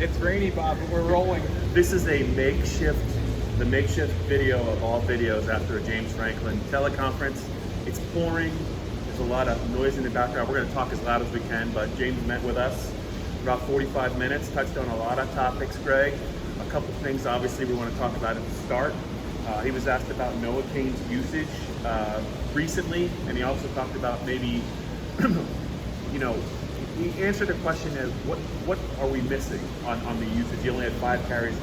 It's rainy, Bob, but we're rolling. This is the makeshift video of all videos after a James Franklin teleconference. It's pouring. There's a lot of noise in the background. We're going to talk as loud as we can, but James met with us about 45 minutes, touched on a lot of topics, Greg. A couple things, obviously, we want to talk about at the start. He was asked about Noah Cain's usage recently, and he also talked about maybe, he answered a question of what are we missing on the usage. He only had 5 carries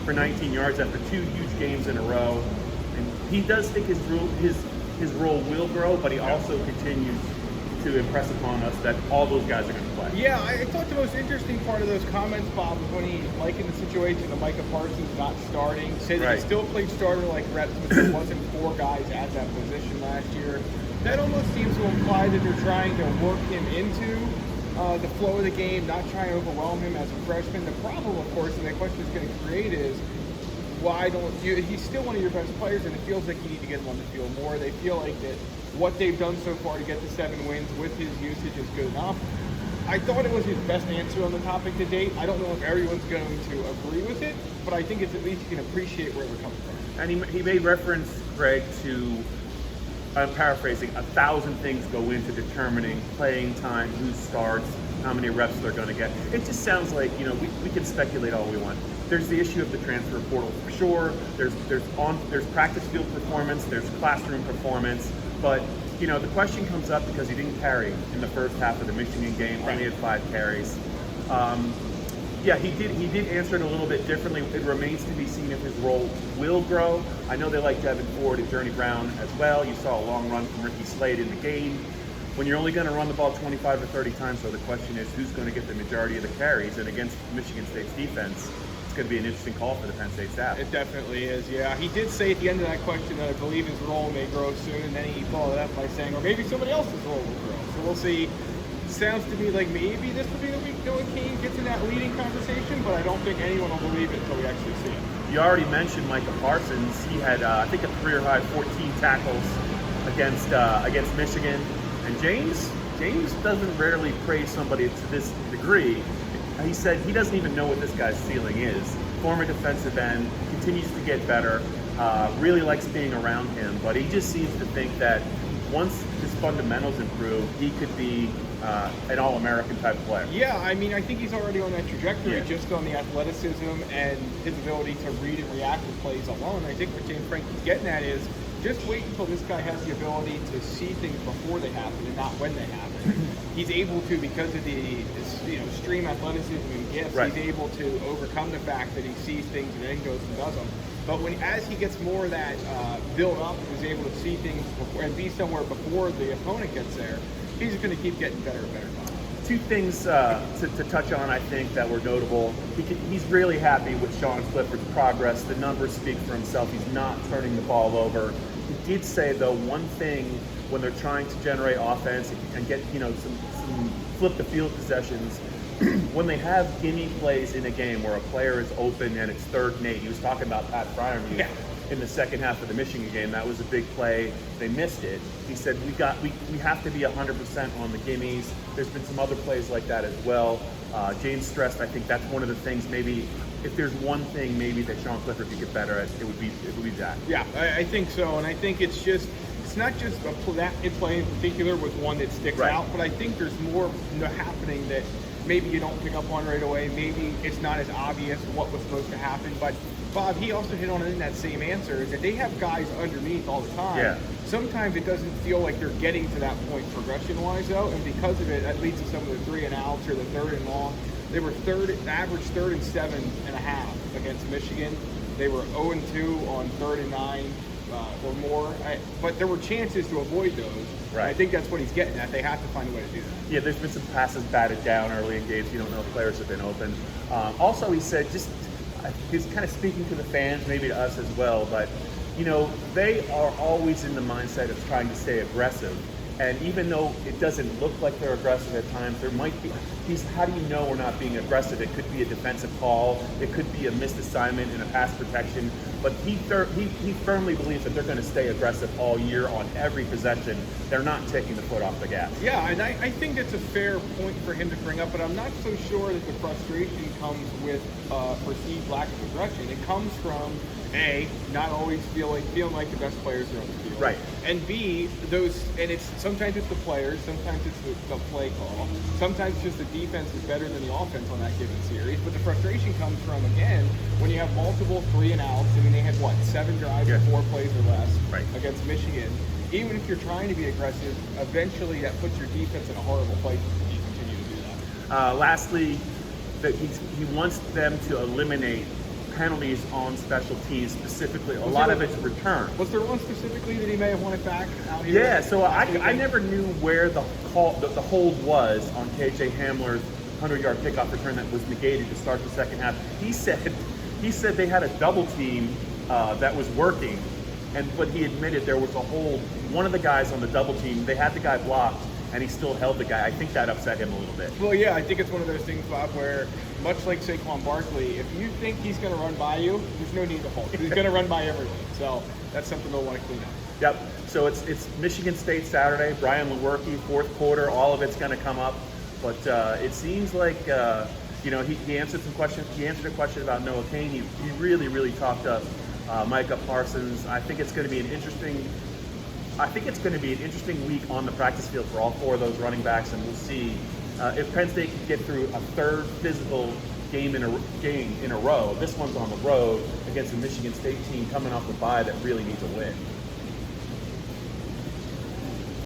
for 19 yards after 2 huge games in a row. And he does think his role will grow, but he also continues to impress upon us that all those guys are going to play. Yeah, I thought the most interesting part of those comments, Bob, was when he, like in the situation of Micah Parsons not starting, said that he still played starter-like reps, but there wasn't 4 guys at that position last year. That almost seems to imply that they're trying to work him into the flow of the game, not trying to overwhelm him as a freshman. The problem, of course, and the question it's going to create is, why don't you? He's still one of your best players, and it feels like you need to get him on the field more. They feel like that what they've done so far to get the 7 wins with his usage is good enough. I thought it was his best answer on the topic to date. I don't know if everyone's going to agree with it, but I think it's at least you can appreciate where they're coming from. And he made reference, Greg, to, I'm paraphrasing, 1,000 things go into determining playing time, who starts, how many reps they're going to get. It just sounds like, we can speculate all we want. There's the issue of the transfer portal for sure. There's practice field performance, there's classroom performance, but the question comes up because he didn't carry in the first half of the Michigan game, only had 5 carries. He did answer it a little bit differently. It remains to be seen if his role will grow. I know they like Devin Ford and Journey Brown as well. You saw a long run from Ricky Slade in the game. When you're only going to run the ball 25 or 30 times, so the question is who's going to get the majority of the carries, and against Michigan State's defense, it's going to be an interesting call for the Penn State staff. It definitely is, yeah. He did say at the end of that question that I believe his role may grow soon, and then he followed it up by saying, or maybe somebody else's role will grow. So we'll see. Sounds to me like maybe this will be the week Noah Cain gets in that leading conversation, but I don't think anyone will believe it until we actually see it. You already mentioned Micah Parsons. He had, I think, a career-high 14 tackles against Michigan. And James doesn't rarely praise somebody to this degree. He said he doesn't even know what this guy's ceiling is. Former defensive end, continues to get better, really likes being around him, but he just seems to think that once his fundamentals improve, he could be an All-American type player. Yeah, I mean, I think he's already on that trajectory just on the athleticism and his ability to read and react to plays alone. I think what James Franklin's getting at is just wait until this guy has the ability to see things before they happen and not when they happen. He's able to, because of the extreme athleticism and gifts, he's able to overcome the fact that he sees things and then goes and does them. But as he gets more of that built up and is able to see things before, and be somewhere before the opponent gets there, he's just going to keep getting better and better. 2 things to touch on, I think, that were notable. He's really happy with Sean Clifford's progress. The numbers speak for himself. He's not turning the ball over. He did say, though, one thing when they're trying to generate offense and get some flip the field possessions, when they have gimme plays in a game where a player is open and it's 3rd and 8. He was talking about Pat Fryermuth in the second half of the Michigan game. That was a big play. They missed it. He said we have to be 100% on the gimmies. There's been some other plays like that as well. James stressed, I think that's one of the things, maybe if there's one thing maybe that Sean Clifford could get better at, it would be that. Yeah, I think so, and I think it's not just that play in particular was one that sticks out, but I think there's more happening that maybe you don't pick up on right away. Maybe it's not as obvious what was supposed to happen. But Bob, he also hit on it in that same answer, is that they have guys underneath all the time. Yeah. Sometimes it doesn't feel like they're getting to that point progression-wise, though, and because of it, that leads to some of the 3 and outs or the 3rd and long. They were average 3rd and 7.5 against Michigan. They were 0-2 on 3rd and 9 or more. But there were chances to avoid those. Right. I think that's what he's getting at. They have to find a way to do that. Yeah, there's been some passes batted down early in games. You don't know if players have been open. Also, he said he's kind of speaking to the fans, maybe to us as well, but they are always in the mindset of trying to stay aggressive. And even though it doesn't look like they're aggressive at times, there might be. How do you know we're not being aggressive? It could be a defensive call. It could be a missed assignment in a pass protection. But he firmly believes that they're going to stay aggressive all year on every possession. They're not taking the foot off the gas. Yeah, and I think it's a fair point for him to bring up, but I'm not so sure that the frustration comes with perceived lack of aggression. It comes from A, not always feeling like the best players are on the field. Right. And B, sometimes it's the players, sometimes it's the play call, sometimes it's just the defense is better than the offense on that given series. But the frustration comes from, again, when you have multiple 3-and-outs. I mean, they had 7 drives or 4 plays or less against Michigan. Even if you're trying to be aggressive, eventually that puts your defense in a horrible place if you continue to do that. Lastly, he wants them to eliminate penalties on special teams, specifically. A lot of it's return. Was there one specifically that he may have wanted back out here? Yeah, so I never knew where the hold was on KJ Hamler's 100-yard kickoff return that was negated to start the second half. He said they had a double team that was working, but he admitted there was a hold. One of the guys on the double team, they had the guy blocked, and he still held the guy. I think that upset him a little bit. Well, yeah, I think it's one of those things, Bob, where much like Saquon Barkley, if you think he's going to run by you, there's no need to hold. He's going to run by everyone. So that's something they'll want to clean up. Yep. So it's Michigan State Saturday. Brian Lewerke, fourth quarter. All of it's going to come up. But it seems like he answered some questions. He answered a question about Noah Cain. He really talked up Micah, Parsons. I think it's going to be an interesting week on the practice field for all 4 of those running backs, and we'll see if Penn State can get through a third physical game in a row. This one's on the road against a Michigan State team coming off the bye that really needs a win.